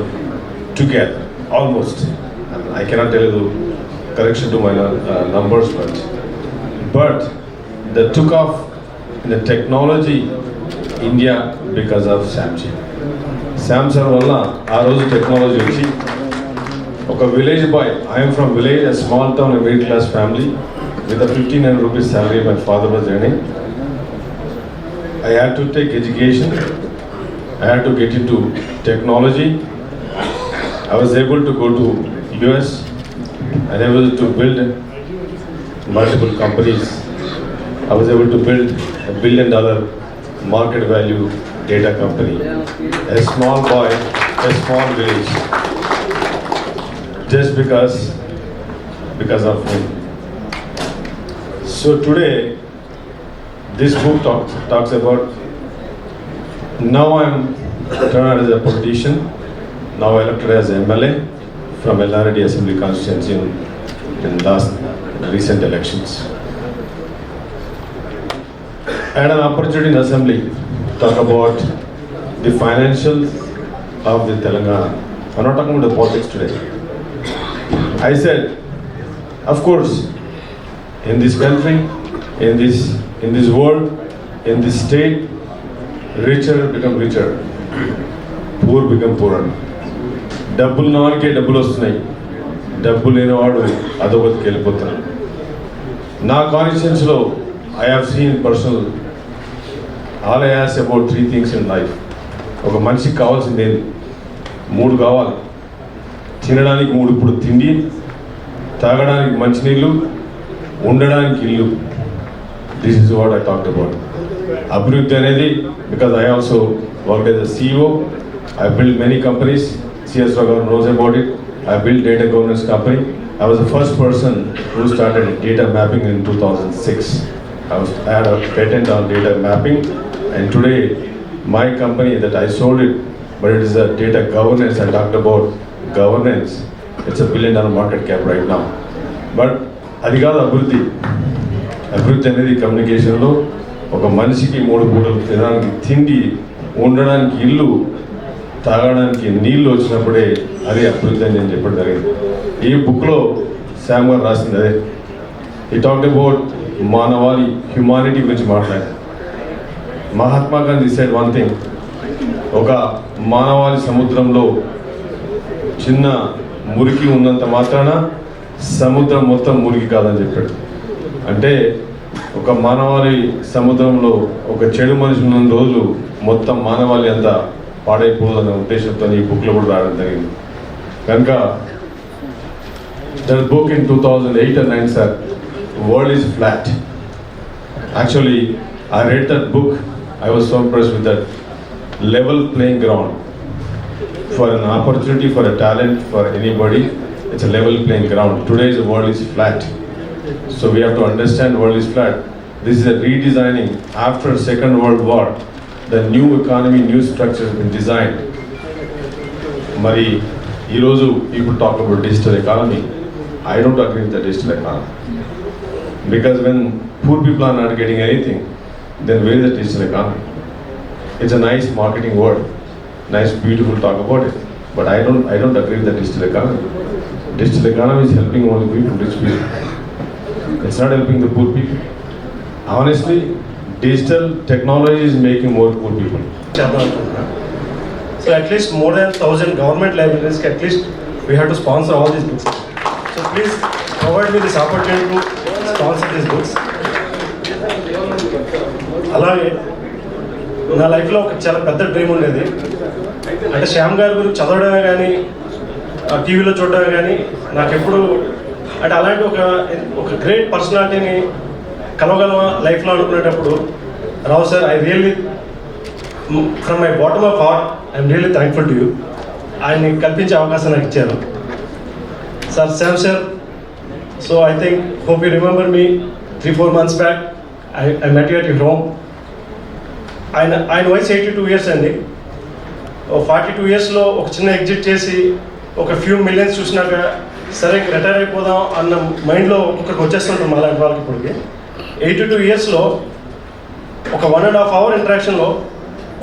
together, almost. I cannot tell you the correction to my numbers, but they took off in the technology India because of Samji. Sam sir వల్ల ఆ రోజు technology వచ్చి ఒక village boy, I'm from village, a small town, a middle class family. with a 1,500 rupees salary my father was earning. I had to take education. I had to get into technology. I was able to go to US and able to build multiple companies. I was able to build $1 billion market value data company. A small boy, a small village. Just because of him. So today, this book talks about, now I'm turned out as a politician, now elected as MLA from LRD Assembly constituency in recent elections. I had an opportunity in Assembly to talk about the financials of the Telangana. I'm not talking about the politics today. I said, of course, in this country, in this world, in this state, richer become richer, poor become poorer. డబ్బులు నాకే డబ్బులు వస్తున్నాయి, డబ్బు లేనివాడు అదొకటికి వెళ్ళిపోతున్నాడు. నా కాన్స్టిట్యున్సీలో I have seen personal, all I ask about 3 things in life. ఒక మనిషికి కావాల్సింది 3 కావాలి. తినడానికి 3 ఇప్పుడు తిండి, తాగడానికి మంచినీళ్ళు, ఉండడానికి ఇల్లు. This is what I talked about. అభివృద్ధి అనేది, because I also work as a CEO, I built many companies. CS Raghav knows about it. I built data governance company. I was the first person who started data mapping in 2006. I had a patent on data mapping, and today my company that I sold it, but it is a data governance. I talked about governance. It's a $1 billion market cap right now. But అది కాదు అభివృద్ధి. అభివృద్ధి అనేది కమ్యూనికేషన్లో ఒక మనిషికి 3 పూటలు తినడానికి తిండి, ఉండడానికి ఇల్లు, తాగడానికి నీళ్ళు వచ్చినప్పుడే అది అభివృద్ధి అని నేను చెప్పడం జరిగింది. ఈ బుక్లో శామ్ గారు రాసింది అదే. ఈ టాక్డ్ అబౌట్ మానవాళి, హ్యుమానిటీ గురించి మాట్లాడారు. Mahatma Gandhi said one thing, ఒక మానవాళి సముద్రంలో చిన్న మురికి ఉన్నంత మాత్రాన సముద్రం మొత్తం మురికి కాదని చెప్పాడు. అంటే ఒక మానవాళి సముద్రంలో ఒక చెడు మనిషి ఉన్న రోజు మొత్తం మానవాళి అంతా పాడైపోదన్న ఉద్దేశంతో ఈ బుక్లో కూడా రాయడం జరిగింది. కనుక that book in 2008 and 9 sir, world is flat. Actually I read that book, I was so impressed with that level playing ground for an opportunity, for a talent, for anybody. It's a level playing ground. Today's world is flat, so we have to understand world is flat. This is a redesigning after Second World War. The new economy, new structure has been designed. Mari ఈరోజు people talk about digital economy. I don't agree with the digital economy, because when poor people are not getting anything, then where is the digital economy? It's a nice marketing word, nice beautiful talk about it, but I don't agree with the digital economy. Digital economy is helping only people, rich people. It's not helping the poor people. Honestly, digital technology is making more poor people. So at least more than 1,000 government libraries, at least we have to sponsor all these books. So please provide me this opportunity to sponsor these books. అలాగే నా లైఫ్లో ఒక చాలా పెద్ద dream ఉండేది. అంటే శ్యామ్ గారి గురించి చదవడమే కానీ, టీవీలో చూడడమే కానీ నాకెప్పుడు అంటే అలాంటి ఒక గ్రేట్ పర్సనాలిటీని కలవగలమా లైఫ్లో అనుకునేటప్పుడు, Rao sir, I really from my bottom of heart I'm really thankful to you. ఆయన్ని కల్పించే అవకాశం నాకు ఇచ్చారు sir. Sam sir, so I think hope you remember me 3-4 months back I met you at your home. ఆయన వయసు 82 years అండి. 42 yearsలో ఒక చిన్న ఎగ్జిట్ చేసి ఒక ఫ్యూ మిలియన్స్ చూసినాక సరే రిటైర్ అయిపోదాం అన్న మైండ్లో ఒక్కొక్కరికి వచ్చేస్తుంటాం అలాంటి వాళ్ళకి. ఇప్పటికి 82 yearsలో ఒక 1.5 hour ఇంటరాక్షన్లో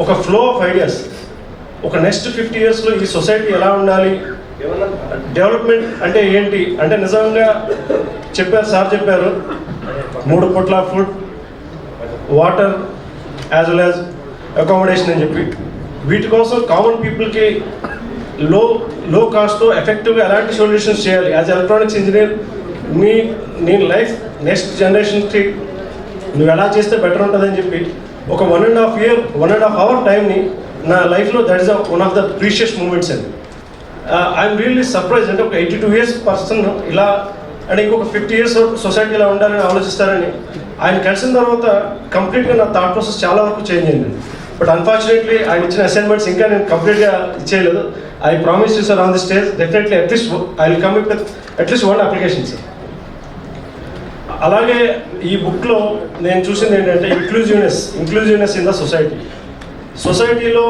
ఒక ఫ్లో ఆఫ్ ఐడియాస్, ఒక నెక్స్ట్ 50 yearsలో ఈ సొసైటీ ఎలా ఉండాలి, డెవలప్మెంట్ అంటే ఏంటి అంటే నిజంగా చెప్పారు సార్. చెప్పారు 3 పూట్ల food, water as well as accommodation అని చెప్పి, వీటి కోసం కామన్ పీపుల్కి లో కాస్ట్తో ఎఫెక్టివ్గా ఎలాంటి సొల్యూషన్స్ చేయాలి. యాజ్ ఎలక్ట్రానిక్స్ ఇంజనీర్ నీ లైఫ్ నెక్స్ట్ జనరేషన్కి నువ్వు ఎలా చేస్తే బెటర్ ఉంటుందని చెప్పి ఒక 1.5 hour టైంని నా లైఫ్లో that is one of the precious moments అండి. I'm really surprise. అంటే ఒక 82 years పర్సన్ ఇలా అంటే ఇంకొక 50 years సొసైటీ ఇలా ఉండాలని ఆలోచిస్తారని ఆయన కలిసిన తర్వాత కంప్లీట్గా నా థాట్ ప్రాసెస్ చాలా వరకు చేంజ్ అయింది. బట్ అన్ఫార్చునేట్లీ ఆయన ఇచ్చిన అసైన్మెంట్స్ ఇంకా నేను కంప్లీట్గా ఇచ్చేయలేదు. I promise you sir on the stage definitely at least I will come with at least 1 application sir. అలాగే ఈ బుక్లో నేను చూసింది ఏంటంటే ఇంక్లూజివ్నెస్ ఇన్ ద సొసైటీలో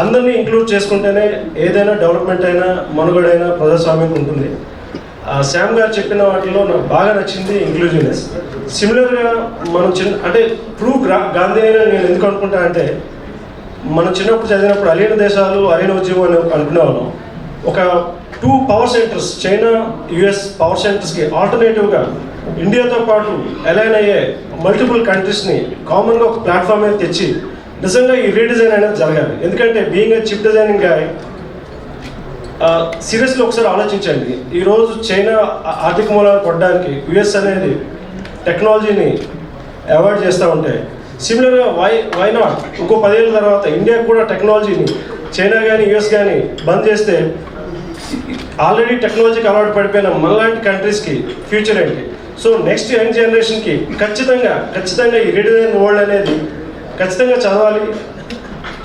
అందరినీ ఇంక్లూడ్ చేసుకుంటేనే ఏదైనా డెవలప్మెంట్ అయినా మనుగడైనా ప్రజాస్వామ్యం ఉంటుంది. శ్యామ్ గారు చెప్పిన వాటిలో నాకు బాగా నచ్చింది ఇంక్లూజివ్నెస్. సిమిలర్గా మనం అంటే ట్రూ గాంధీ నేను ఎందుకు అనుకుంటా అంటే మనం చిన్నప్పుడు చదివినప్పుడు అలీన దేశాలు అలీన ఉద్యమం అని అనుకునేవాళ్ళం. ఒక 2 power centers China US power సెంటర్స్కి ఆల్టర్నేటివ్గా ఇండియాతో పాటు అలైన్ అయ్యే మల్టిపుల్ కంట్రీస్ని కామన్గా ఒక ప్లాట్ఫామ్ మీద తెచ్చి నిజంగా ఈ రీడిజైన్ అనేది జరగాలి. ఎందుకంటే being a chip designing guy seriously ఒకసారి ఆలోచించండి. ఈరోజు చైనా ఆర్థిక మూలాలు కొట్టడానికి యుఎస్ అనేది టెక్నాలజీని అవాయిడ్ చేస్తూ ఉంటే సిమిలర్గా వై నాట్ ఇంకో 10 ఏళ్ళ తర్వాత ఇండియా కూడా టెక్నాలజీని చైనా కానీ యుఎస్ కానీ బంద్ చేస్తే ఆల్రెడీ టెక్నాలజీకి అలవాటు పడిపోయిన మనలాంటి కంట్రీస్కి ఫ్యూచర్ ఏంటి? సో నెక్స్ట్ యంగ్ జనరేషన్కి ఖచ్చితంగా ఈ రీడిజైన్ వరల్డ్ అనేది ఖచ్చితంగా చదవాలి.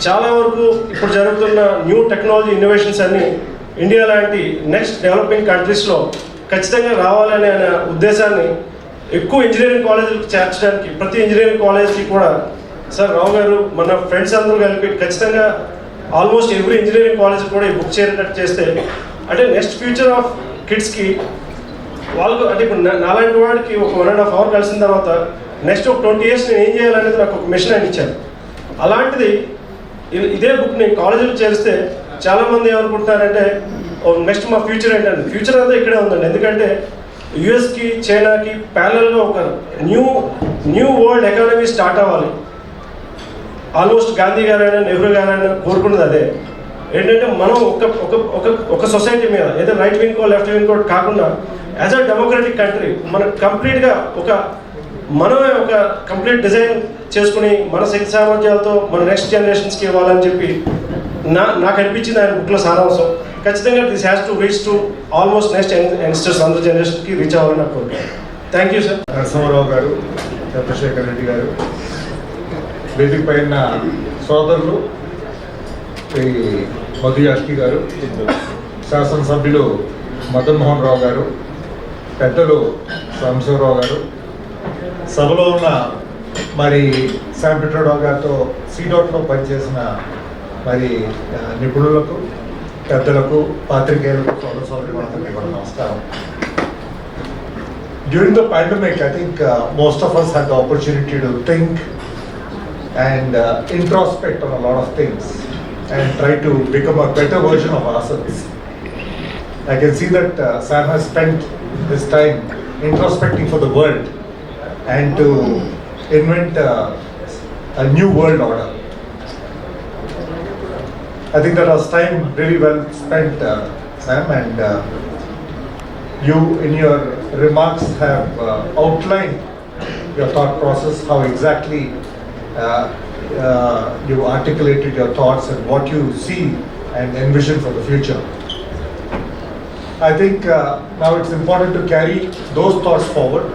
చాలా వరకు ఇప్పుడు జరుగుతున్న న్యూ టెక్నాలజీ ఇన్నోవేషన్స్ అన్నీ ఇండియా లాంటి నెక్స్ట్ డెవలపింగ్ కంట్రీస్లో ఖచ్చితంగా రావాలనే ఉద్దేశాన్ని ఎక్కువ ఇంజనీరింగ్ కాలేజీలకు చేర్చడానికి ప్రతి ఇంజనీరింగ్ కాలేజ్కి కూడా సార్ రావు గారు మన ఫ్రెండ్స్ అందరూ కలిపి ఖచ్చితంగా ఆల్మోస్ట్ ఎవ్రీ ఇంజనీరింగ్ కాలేజ్ కూడా ఈ బుక్ చేరేటట్టు చేస్తే అంటే నెక్స్ట్ ఫ్యూచర్ ఆఫ్ కిడ్స్కి వాళ్ళకు అంటే ఇప్పుడు నాలాంటి వాడికి ఒక 1.5 hour కలిసిన తర్వాత నెక్స్ట్ ఒక 20 years నేను ఏం చేయాలనేది నాకు ఒక మిషన్ అని ఇచ్చాను. అలాంటిది ఇదే బుక్ని కాలేజీలో చేరిస్తే చాలామంది ఏమనుకుంటున్నారంటే నెక్స్ట్ మా ఫ్యూచర్ ఏంటంటే ఫ్యూచర్ అంతా ఇక్కడే ఉందండి. ఎందుకంటే యుఎస్కి చైనాకి ప్యారలల్గా ఒక న్యూ వరల్డ్ ఎకానమీ స్టార్ట్ అవ్వాలి. ఆల్మోస్ట్ గాంధీ గారైనా నెహ్రూ గారైనా కోరుకున్నది అదే. ఏంటంటే మనం ఒక సొసైటీ మీద ఏదో రైట్ వింగ్ లెఫ్ట్ వింగ్ కాకుండా యాజ్ అ డెమోక్రటిక్ కంట్రీ మనం కంప్లీట్గా మనమే ఒక కంప్లీట్ డిజైన్ చేసుకుని మన శక్తి సామర్థ్యాలతో మన నెక్స్ట్ జనరేషన్స్కి ఇవ్వాలని చెప్పి నాకు అనిపించింది ఆయన బుక్లో సారాంశం. ఖచ్చితంగా this has to reach to almost next youngsters అందరూ జనరేషన్కి రీచ్ అవ్వాలని నాకు కోరుకుంటున్నాను. Thank you sir. నరసింహారావు గారు, చంద్రశేఖర్ రెడ్డి గారు, వేదిక పైన సోదరులు ఈ మధు యాష్కి గారు, శాసనసభ్యులు మదన్ మోహన్ రావు గారు, పెద్దలు సాంబశివరావు గారు, సభలో ఉన్న మరి శ్యామ్ పిట్రోడా గారితో సీడోట్లో పనిచేసిన మరి నిపుణులకు, పెద్దలకు, పాత్రికేయులకు, సోదర సోదరులందరికీ కూడా నమస్కారం. During the pandemic, I think most of us had the opportunity to think and introspect on a lot of things and try to become a better version of ourselves. I can see that Sam has spent his time introspecting for the world and to invent a new world order. I think that was time really well spent, Sam, and you in your remarks have outlined your thought process, how exactly you articulated your thoughts and what you see and envision for the future. I think now it's important to carry those thoughts forward.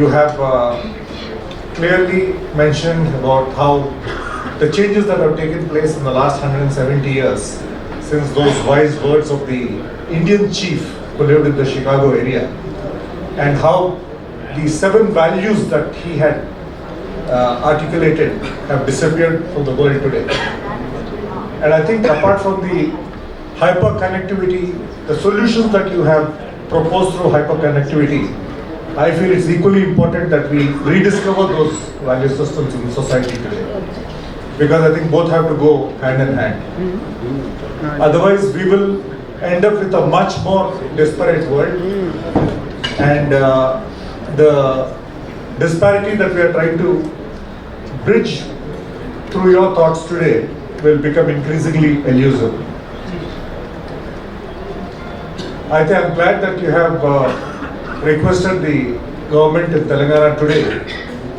You have clearly mentioned about how the changes that have taken place in the last 170 years since those wise words of the Indian chief who lived in the Chicago area, and how the 7 values that he had articulated have disappeared from the world today. And I think apart from the hyperconnectivity, the solutions that you have proposed through hyperconnectivity, I feel it's equally important that we rediscover those value systems in society today. Because I think both have to go hand in hand. Otherwise, we will end up with a much more disparate world, and the disparity that we are trying to bridge through your thoughts today will become increasingly elusive. I think I'm glad that you have requested the government in Telangana today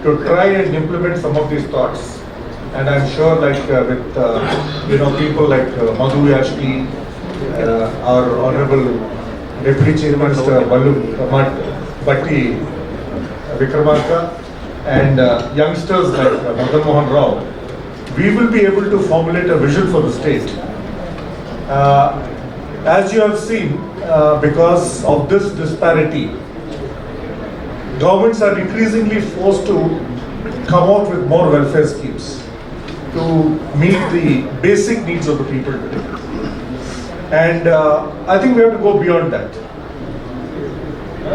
to try and implement some of these thoughts. And I'm sure with people like Madhu Yashki, our Honorable Deputy Chief Minister Ballu Bhatti Vikramarka, and youngsters like Madan Mohan Rao, we will be able to formulate a vision for the state. As you have seen, because of this disparity, governments are increasingly forced to come out with more welfare schemes to meet the basic needs of the people today. And I think we have to go beyond that.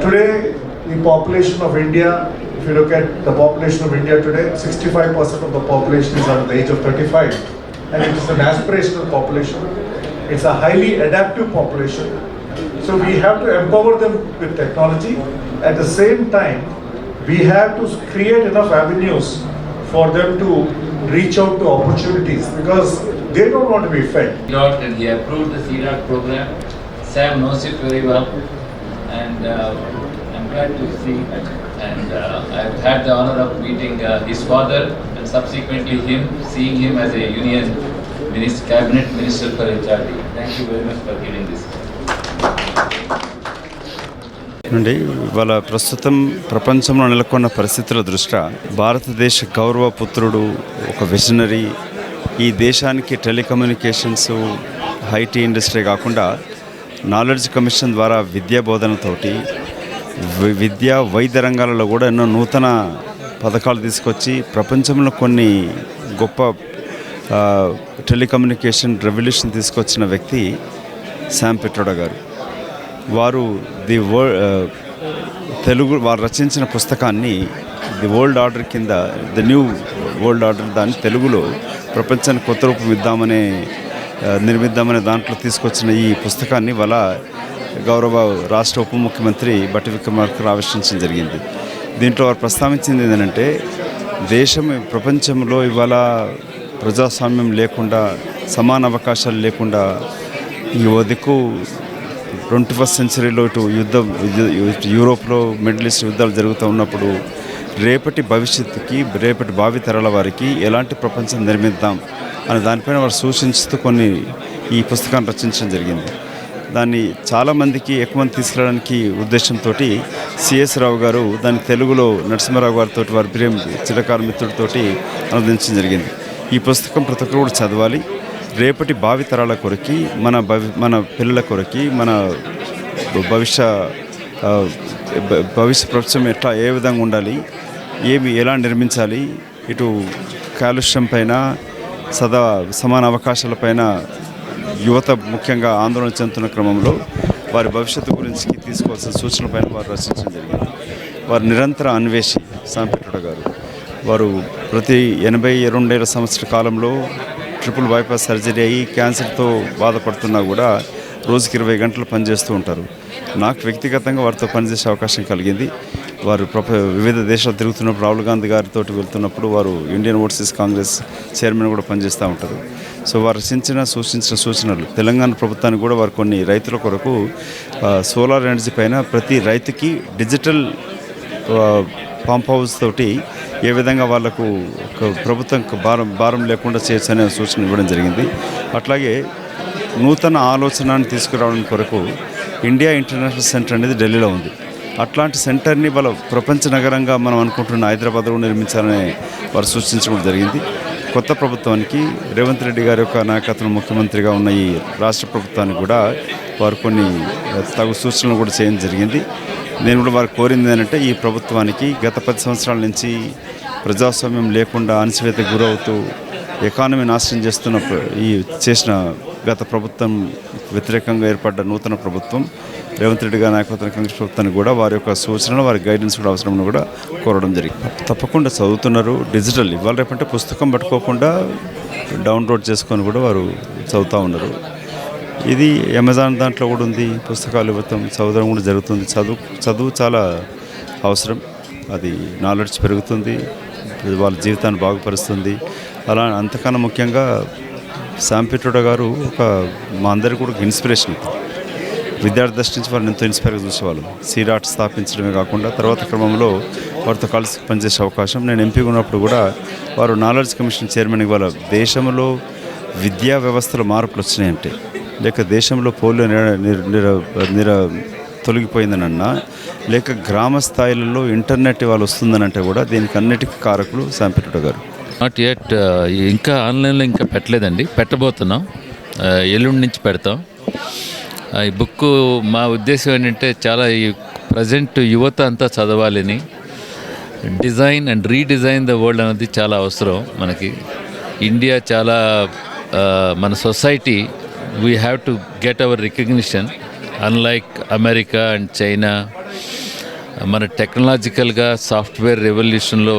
Today, the population of India, if you look at the population of India today, 65% of the population is under the age of 35. And it is an aspirational population. It's a highly adaptive population. So we have to empower them with technology. At the same time, we have to create enough avenues for them to reach out to opportunities because they don't want to be fed. And he approved the CDOT program. Sam knows it very well, and I'm glad to see. And I've had the honor of meeting his father and subsequently seeing him as a union cabinet minister for HRD. Thank you very much for giving this. నుండి ఇవాళ ప్రస్తుతం ప్రపంచంలో నెలకొన్న పరిస్థితుల దృష్ట్యా భారతదేశ గౌరవ పుత్రుడు, ఒక విజనరీ, ఈ దేశానికి టెలికమ్యూనికేషన్స్, ఐటీ ఇండస్ట్రీ కాకుండా నాలెడ్జ్ కమిషన్ ద్వారా విద్యా బోధనతోటి విద్యా వైద్య రంగాలలో కూడా ఎన్నో నూతన పథకాలు తీసుకొచ్చి ప్రపంచంలో కొన్ని గొప్ప టెలికమ్యూనికేషన్ రెవల్యూషన్ తీసుకొచ్చిన వ్యక్తి శామ్ పిట్రోడా గారు. వారు వారు రచించిన పుస్తకాన్ని ది వరల్డ్ ఆర్డర్ కింద, ది న్యూ వరల్డ్ ఆర్డర్, దాన్ని తెలుగులో ప్రపంచానికి కొత్త రూపం నిర్మిద్దామనే దాంట్లో తీసుకొచ్చిన ఈ పుస్తకాన్ని వాళ్ళ గౌరవ రాష్ట్ర ఉప ముఖ్యమంత్రి బట్టి విక్రమార్క ఆవిష్కరించడం జరిగింది. దీంట్లో వారు ప్రస్తావించింది ఏంటంటే, ప్రపంచంలో ఇవాళ ప్రజాస్వామ్యం లేకుండా, సమాన అవకాశాలు లేకుండా, ఈ దిక్కు 21st సెంచరీలో ఇటు యూరోప్లో మిడిల్ ఈస్ట్ యుద్ధాలు జరుగుతూ ఉన్నప్పుడు రేపటి భవిష్యత్తుకి, రేపటి భావి తరాల వారికి ఎలాంటి ప్రపంచం నిర్మిద్దాం అనే దానిపైన వారు సూచిస్తూ ఈ పుస్తకాన్ని రచించడం జరిగింది. దాన్ని చాలామందికి ఎక్కువ మంది తీసుకురావడానికి ఉద్దేశంతో సిఎస్ రావు గారు దాన్ని తెలుగులో నరసింహారావు గారితో, వారి ప్రియం చిరకాల మిత్రుడితోటి అనువదించడం జరిగింది. ఈ పుస్తకం ప్రతి ఒక్కరు కూడా చదవాలి. రేపటి భావి తరాల కొరకి, మన పిల్లల కొరకి, మన భవిష్య ప్రపంచం ఏ విధంగా ఉండాలి, ఎలా నిర్మించాలి, ఇటు కాలుష్యం పైన, సమాన అవకాశాలపైన యువత ముఖ్యంగా ఆందోళన చెందుతున్న క్రమంలో వారి భవిష్యత్తు గురించి తీసుకోవాల్సిన సూచనలపైన వారు రచించడం జరిగింది. వారు నిరంతర అన్వేషి శామ్ పిట్రోడా గారు. వారు ప్రతి 82 సంవత్సరాల కాలంలో ట్రిపుల్ బైపాస్ సర్జరీ అయ్యి క్యాన్సర్తో బాధపడుతున్నా కూడా రోజుకి 20 గంటలు పనిచేస్తూ ఉంటారు. నాకు వ్యక్తిగతంగా వారితో పనిచేసే అవకాశం కలిగింది. వారు వివిధ దేశాలు తిరుగుతున్నప్పుడు, రాహుల్ గాంధీ గారితో వెళ్తున్నప్పుడు వారు ఇండియన్ ఓవర్సీస్ కాంగ్రెస్ చైర్మన్ కూడా పనిచేస్తూ ఉంటారు. సో వారు సూచించిన సూచనలు తెలంగాణ ప్రభుత్వానికి కూడా వారు కొన్ని రైతుల కొరకు సోలార్ ఎనర్జీ పైన ప్రతి రైతుకి డిజిటల్ పంప్ హౌస్ తోటి ఏ విధంగా వాళ్లకు ప్రభుత్వం భారం లేకుండా చేయొచ్చనే సూచన ఇవ్వడం జరిగింది. అట్లాగే నూతన ఆలోచనని తీసుకురావడం కొరకు ఇండియా ఇంటర్నేషనల్ సెంటర్ అనేది ఢిల్లీలో ఉంది. అట్లాంటి సెంటర్ని వాళ్ళ ప్రపంచ నగరంగా మనం అనుకుంటున్న హైదరాబాద్లో నిర్మించాలని వారు సూచించడం జరిగింది. కొత్త ప్రభుత్వానికి, రేవంత్ రెడ్డి గారి యొక్క నాయకత్వం ముఖ్యమంత్రిగా ఉన్న ఈ రాష్ట్ర ప్రభుత్వానికి కూడా వారు కొన్ని తగు సూచనలు కూడా చేయడం జరిగింది. నేను కూడా వారు కోరింది ఏంటంటే, ఈ ప్రభుత్వానికి గత 10 సంవత్సరాల నుంచి ప్రజాస్వామ్యం లేకుండా అణచివేతకు గురవుతూ ఎకానమీ నాశనం చేసిన గత ప్రభుత్వం వ్యతిరేకంగా ఏర్పడ్డ నూతన ప్రభుత్వం, రేవంత్ రెడ్డి గారి నాయకత్వం కాంగ్రెస్ ప్రభుత్వానికి కూడా వారి యొక్క సూచనలు, వారి గైడెన్స్ కూడా అవసరమని కూడా కోరడం జరిగింది. తప్పకుండా చదువుతున్నారు. డిజిటల్ ఇవాళ రేపంటే పుస్తకం పట్టుకోకుండా డౌన్లోడ్ చేసుకొని కూడా వారు చదువుతూ ఉన్నారు. ఇది అమెజాన్ దాంట్లో కూడా ఉంది. పుస్తకాలు ఇవ్వటం, చదవడం కూడా జరుగుతుంది. చదువు చాలా అవసరం. అది నాలెడ్జ్ పెరుగుతుంది, వాళ్ళ జీవితాన్ని బాగుపరుస్తుంది. అలా అంతకన్నా ముఖ్యంగా శామ్ పిట్రోడా గారు మా అందరికీ కూడా ఇన్స్పిరేషన్. విద్యార్థి దృష్టి నుంచి వారిని ఎంతో ఇన్స్పైర్గా చూసేవాళ్ళు. సీడాట్ స్థాపించడమే కాకుండా తర్వాత క్రమంలో వారితో కలిసి పనిచేసే అవకాశం. నేను ఎంపీగా ఉన్నప్పుడు కూడా వారు నాలెడ్జ్ కమిషన్ చైర్మన్. ఇవాళ దేశంలో విద్యా వ్యవస్థలో మార్పులు వచ్చినాయంటే, లేక దేశంలో పోలియో తొలగిపోయిందనన్నా, లేక గ్రామ స్థాయిలలో ఇంటర్నెట్ ఇవాళ వస్తుందనంటే కూడా దీనికి అన్నిటికీ కారకులు శామ్ పిట్రోడా గారు. నాట్ యట్, ఇంకా ఆన్లైన్లో ఇంకా పెట్టలేదండి, పెట్టబోతున్నాం. ఎల్లుండి నుంచి పెడతాం. ఈ బుక్ మా ఉద్దేశం ఏంటంటే చాలా ఈ ప్రజెంట్ యువత అంతా చదవాలని, design and redesign the world అనేది చాలా అవసరం మనకి. ఇండియా చాలా మన society we have to get our recognition unlike America and China. మన టెక్నాలజికల్గా సాఫ్ట్వేర్ రెవల్యూషన్లో,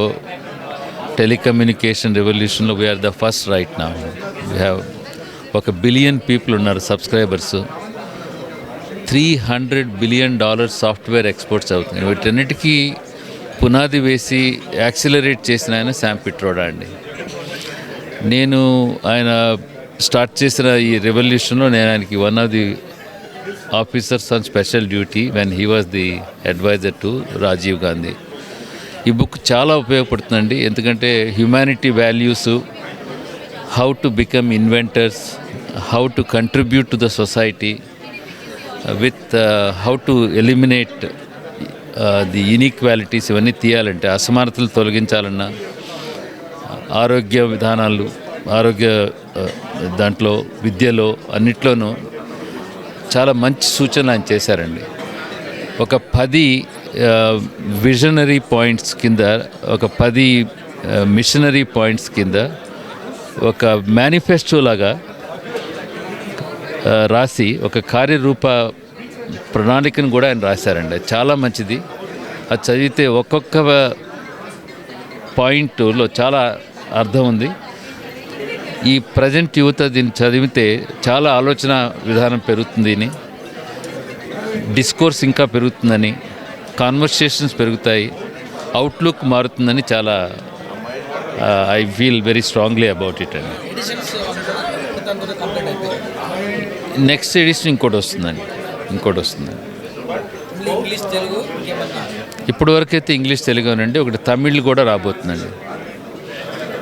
టెలికమ్యూనికేషన్ రెవల్యూషన్లో we are the first right now. We have 1 billion people ఉన్నారు సబ్స్క్రైబర్స్. $300 బిలియన్ సాఫ్ట్వేర్ ఎక్స్పోర్ట్స్ అవుతుంది. వీటన్నిటికీ పునాది వేసి యాక్సిలరేట్ చేసిన ఆయన శామ్ పిట్రోడా అండి. నేను ఆయన స్టార్ట్ చేసిన ఈ రెవల్యూషన్లో నేను ఆయనకి one of the officers on special duty when he was the advisor to Rajiv Gandhi. ఈ బుక్ చాలా ఉపయోగపడుతుందండి, ఎందుకంటే humanity values, how to become inventors, how to contribute to the society with how to eliminate the inequalities, ఇవన్నీ తీయాలంటే, అసమానతలు తొలగించాలన్నా, ఆరోగ్య విధానాలు, ఆరోగ్య దాంట్లో, విద్యలో, అన్నిట్లోనూ చాలా మంచి సూచనలు ఆయన చేశారండి. ఒక 10 విజనరీ పాయింట్స్ కింద, ఒక 10 మిషనరీ పాయింట్స్ కింద ఒక మేనిఫెస్టో లాగా రాసి ఒక కార్యరూప ప్రణాళికను కూడా ఆయన రాశారండి. చాలా మంచిది. అది చదివితే ఒక్కొక్క పాయింట్లో చాలా అర్థం ఉంది. ఈ ప్రజెంట్ యువత దీన్ని చదివితే చాలా ఆలోచన విధానం పెరుగుతుందని, డిస్కోర్స్ ఇంకా పెరుగుతుందని, కాన్వర్సేషన్స్ పెరుగుతాయి, అవుట్లుక్ మారుతుందని చాలా I feel very strongly about it అండి. నెక్స్ట్ ఎడిషన్ ఇంకోటి వస్తుందండి. ఇప్పటి వరకు అయితే ఇంగ్లీష్, తెలుగు అనండి. ఒకటి తమిళ్ కూడా రాబోతుందండి,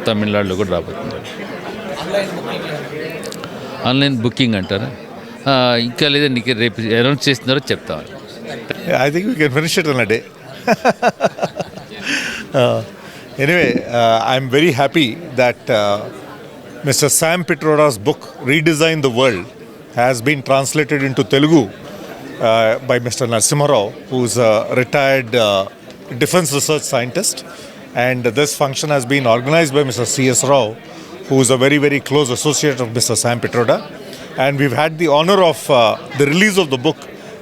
తమిళనాడులో కూడా రాబోతుందండి. ఆన్లైన్ బుకింగ్ అంటారా? ఇంకా లేదండి, రేపు అనౌన్స్ చేస్తున్నారో చెప్తాను. I think we can finish it in a day. Anyway, I'm very happy that Mr. Sam Pitroda's book, Redesign the World, has been translated into Telugu by Mr. Narasimha Rao, who's a retired defense research scientist. And this function has been organized by Mr. C.S. Rao, who is a very, very close associate of Mr. Sam Pitroda. And we've had the honor of the release of the book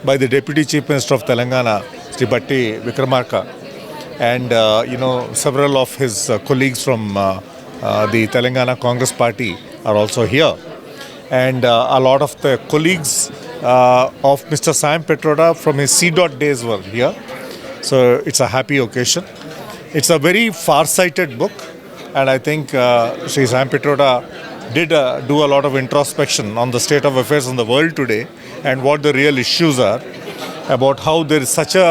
by the Deputy Chief Minister of Telangana, Sri Bhatti Vikramarka. And, several of his colleagues from the Telangana Congress Party are also here. And a lot of the colleagues of Mr. Sam Pitroda from his C.Dot days were here. So it's a happy occasion. It's a very far-sighted book. And I think Sri Sam Pitroda did do a lot of introspection on the state of affairs in the world today and what the real issues are, about how there is such a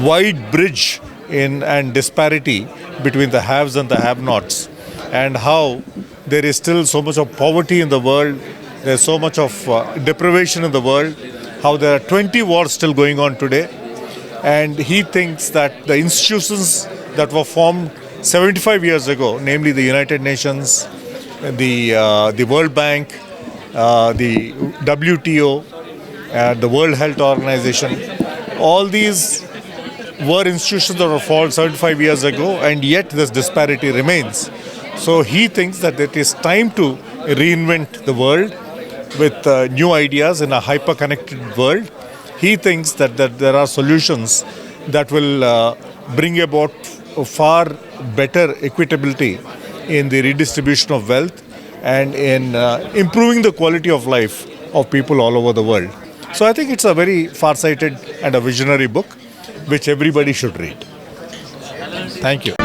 wide bridge and disparity between the haves and the have-nots, and how there is still so much of poverty in the world, there's so much of deprivation in the world, how there are 20 wars still going on today. And he thinks that the institutions that were formed 75 years ago, namely the United Nations, the World Bank, the WTO, the World Health Organization, all these were institutions that were formed 75 years ago, and yet this disparity remains. So he thinks that it is time to reinvent the world with new ideas in a hyper-connected world. He thinks that there are solutions that will bring about far better equitability in the redistribution of wealth and in improving the quality of life of people all over the world. So I think it's a very far-sighted and a visionary book which everybody should read. Thank you.